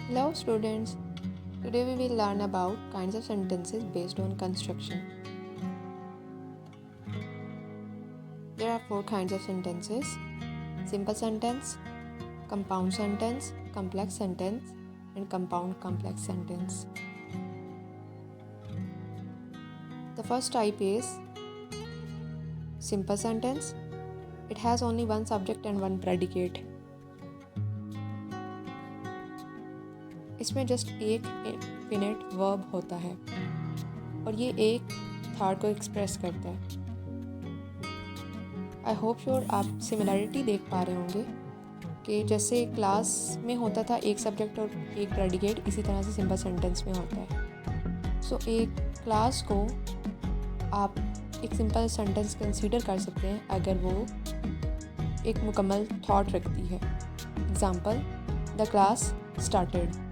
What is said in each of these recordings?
Hello students, today we will learn about kinds of sentences based on construction. There are four kinds of sentences: simple sentence, compound sentence, complex sentence, and compound complex sentence. The first type is simple sentence. It has only one subject and one predicate. इसमें just एक infinite verb होता है और ये एक thought को express करता है। आई होप श्योर आप सिमिलरिटी देख पा रहे होंगे कि जैसे क्लास में होता था एक सब्जेक्ट और एक प्रेडिकेट, इसी तरह से सिंपल सेंटेंस में होता है। सो एक क्लास को आप एक सिंपल सेंटेंस कंसीडर कर सकते हैं अगर वो एक मुकम्मल थॉट रखती है। Example, the clause started.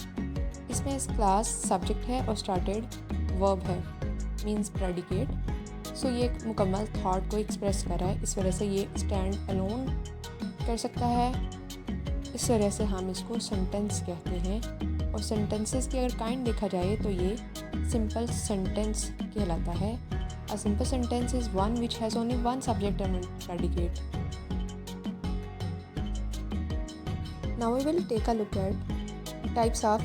इसमें इस क्लास सब्जेक्ट है और स्टार्टेड वर्ब है, मीन्स प्रेडिकेट। सो ये एक मुकम्मल थॉट को एक्सप्रेस कर रहा है, इस वजह से ये स्टैंड अलोन कर सकता है। इस वजह से हम इसको सेंटेंस कहते हैं। और सेंटेंसेस की अगर काइंड देखा जाए तो ये सिंपल सेंटेंस कहलाता है। A simple sentence is one which has only one subject and one predicate. Now we will take a look at types of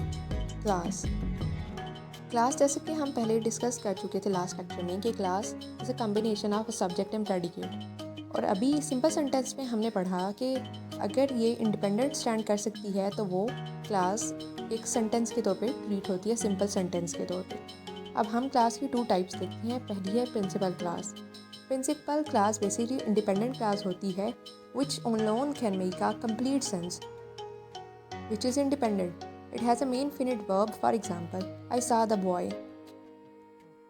clause जैसे कि हम पहले डिस्कस कर चुके थे लास्ट लेक्चर में कि class is a combination of subject and predicate. और अभी सिंपल सेंटेंस में हमने पढ़ा कि अगर ये इंडिपेंडेंट स्टैंड कर सकती है तो वो क्लास एक सेंटेंस के तौर पे ट्रीट होती है, सिंपल सेंटेंस के तौर पे। अब हम क्लास की टू टाइप्स देखते हैं। पहली है principal clause. Principal clause basically independent clause होती है which alone can make a complete sense, which is independent. It has a main finite verb. For example, I saw the boy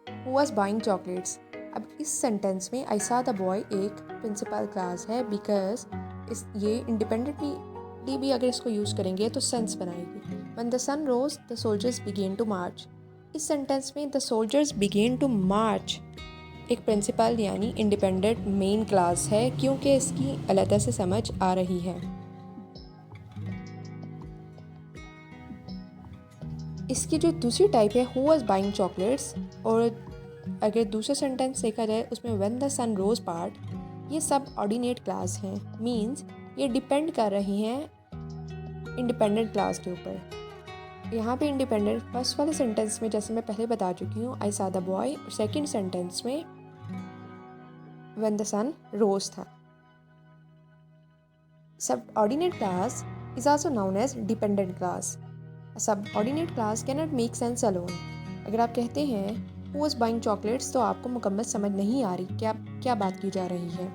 who was buying chocolates. अब इस sentence में I saw the boy एक principal class है because ये independently भी अगर इसको use करेंगे तो सेंस बनाएगी। When the sun rose, the soldiers began to march. इस सेंटेंस में the soldiers began to march एक प्रिंसिपल यानी इंडिपेंडेंट मेन क्लास है क्योंकि इसकी अलग से समझ आ रही है। इसकी जो दूसरी टाइप है हु वाज बाइंग चॉकलेट्स, और अगर दूसरा सेंटेंस देखा जाए उसमें when the sun rose part, ये सब ऑर्डिनेट क्लास हैं, मींस ये डिपेंड कर रही हैं इंडिपेंडेंट क्लास के ऊपर। यहाँ पे इंडिपेंडेंट फर्स्ट वाले सेंटेंस में जैसे मैं पहले बता चुकी हूँ आई सा द बॉय, और सेकेंड सेंटेंस में व्हेन द सन रोज था। सब ordinate class is also known age dependent class. Subordinate class can not make sense alone. अगर आप कहते हैं हु वाज बाइंग चॉकलेट्स तो आपको मुकम्मल समझ नहीं आ रही क्या बात की जा रही है।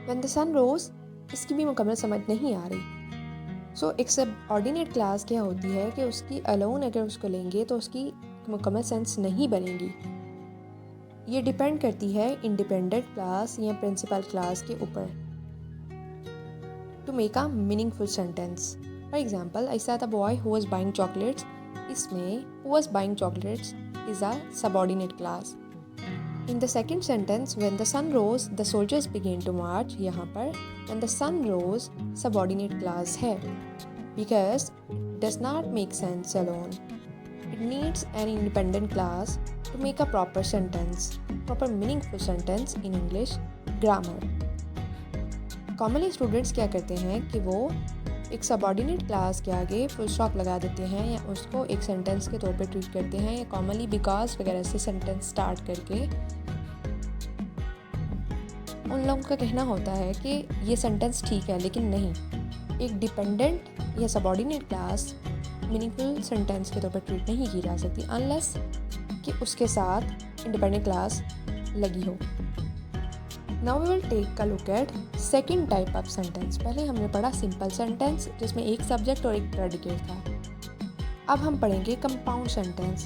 व्हेन द सन रोज, इसकी भी मुकम्मल समझ नहीं आ रही। सो एक सबऑर्डिनेट क्लास क्या होती है कि उसकी अलोन अगर उसको लेंगे तो उसकी मुकम्मल सेंस नहीं बनेगी। ये डिपेंड करती है इंडिपेंडेंट क्लास या प्रिंसिपल क्लास के ऊपर to make a meaningful sentence. For example, I saw the boy who was buying chocolates. इसमें who was buying chocolates is a subordinate class. In the second sentence, when the sun rose, the soldiers began to march. यहाँ पर when the sun rose subordinate class है because it does not make sense alone. It needs an independent class to make a proper sentence, proper meaningful sentence in English grammar. Commonly students क्या करते हैं कि वो एक subordinate class के आगे full stop लगा देते हैं या उसको एक सेंटेंस के तौर पे ट्रीट करते हैं या कॉमनली बिकॉज वगैरह से सेंटेंस स्टार्ट करके उन लोगों का कहना होता है कि ये सेंटेंस ठीक है, लेकिन नहीं, एक डिपेंडेंट या सबऑर्डिनेट क्लास मीनिंगफुल सेंटेंस के तौर पर ट्रीट नहीं की जा सकती अनलेस कि उसके साथ इंडिपेंडेंट क्लास लगी हो। Now we will take a look at second type of sentence. पहले हमने पढ़ा सिंपल सेंटेंस जिसमें एक सब्जेक्ट और एक प्रेडिकेट था। अब हम पढ़ेंगे compound sentence.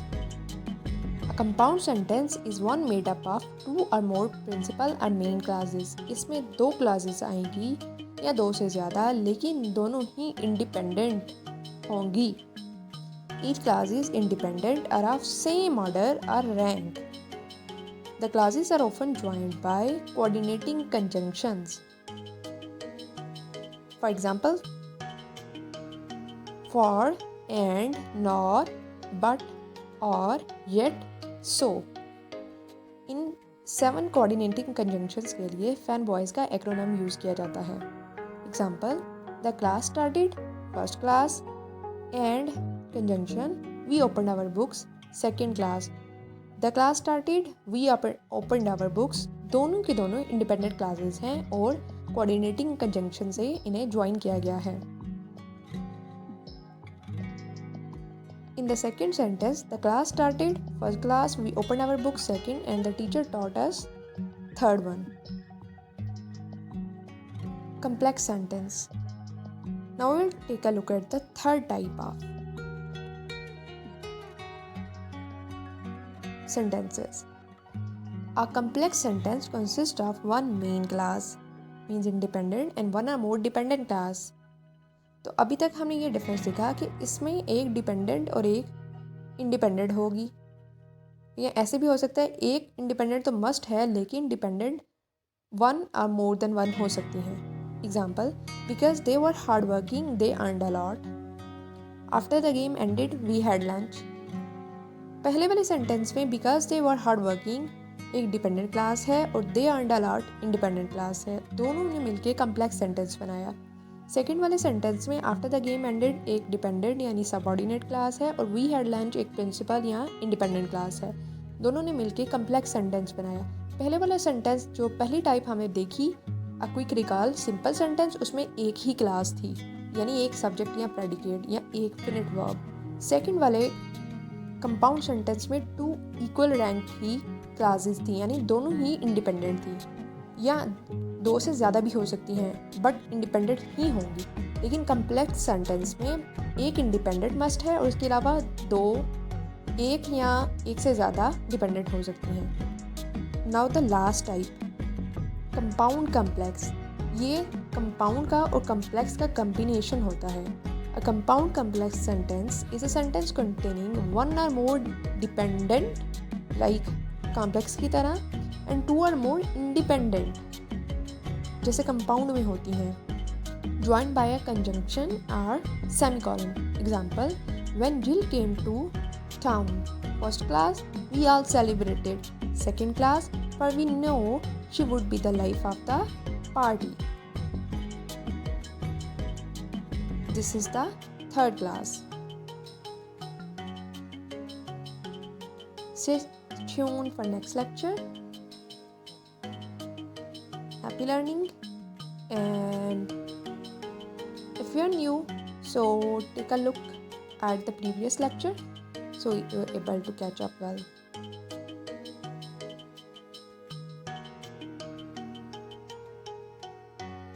A compound sentence is one made up of two और more principal and main clauses. इसमें दो क्लासेस आएंगी या दो से ज़्यादा, लेकिन दोनों ही इंडिपेंडेंट होंगी। ईच क्लास इज इंडिपेंडेंट और ऑफ सेम ऑर्डर और rank. The classes are often joined by coordinating conjunctions. For example, for and, nor, but, or, yet, so। इन 7 कोऑर्डिनेटिंग कंजंक्शंस के लिए फैन बॉयज का एक्रोनिम यूज़ किया जाता है। Example, the clause started, first clause, and conjunction, we opened our books, second clause. The clause started, we opened our books, दोनों के दोनों इंडिपेंडेंट क्लासेस हैं और कोऑर्डिनेटिंग कंजंक्शन से इन्हें ज्वाइन किया गया है। In the second sentence, the class started, first class, we opened our book second, and the teacher taught us third one. Complex sentence. Now we'll take a look at the third type of sentences. A complex sentence consists of one main class, means independent, and one or more dependent class. तो अभी तक हमने ये difference देखा कि इसमें एक dependent और एक इंडिपेंडेंट होगी। या ऐसे भी हो सकता है एक इंडिपेंडेंट तो मस्ट है लेकिन डिपेंडेंट वन और मोर देन वन हो सकती हैं। Example, because they were hard working they earned a lot, after the game ended we had lunch. पहले वाले सेंटेंस में because they were hard working एक डिपेंडेंट क्लास है और they earned a lot independent clause है, दोनों ने मिलकर कम्प्लेक्स सेंटेंस बनाया। सेकेंड वाले सेंटेंस में आफ्टर द गेम एंडेड एक डिपेंडेंट यानी सबऑर्डिनेट क्लास है और वी हैड लंच एक प्रिंसिपल या इंडिपेंडेंट क्लास है, दोनों ने मिलकर कम्प्लेक्स सेंटेंस बनाया। पहले वाला सेंटेंस जो पहली टाइप हमने देखी, a quick recall, simple sentence, उसमें एक ही क्लास थी यानी एक सब्जेक्ट या प्रेडिकेट या एक फिनिट वर्ब। सेकेंड वाले कंपाउंड सेंटेंस में 2 इक्वल रैंक की क्लासेस थी यानी दोनों ही इंडिपेंडेंट थी, या 2 से ज़्यादा भी हो सकती हैं बट इंडिपेंडेंट ही होंगी। लेकिन कम्प्लेक्स सेंटेंस में एक इंडिपेंडेंट मस्ट है और उसके अलावा 2 एक या एक से ज़्यादा डिपेंडेंट हो सकती हैं। Now the last type, compound complex. ये कंपाउंड का और कम्प्लेक्स का कम्बिनेशन होता है। A compound complex sentence is a sentence containing one और मोर डिपेंडेंट लाइक कॉम्प्लेक्स की तरह एंड 2 और मोर इंडिपेंडेंट जैसे कंपाउंड में होती हैं, ज्वाइंड बाय अ कंजंक्शन और semicolon. Example, when Jill came to town, first clause, we all celebrated, second clause, for we know she would be the life of the party. This is the third clause. Stay tuned for next lecture. Happy learning, and if you are new, so take a look at the previous lecture so you're able to catch up well.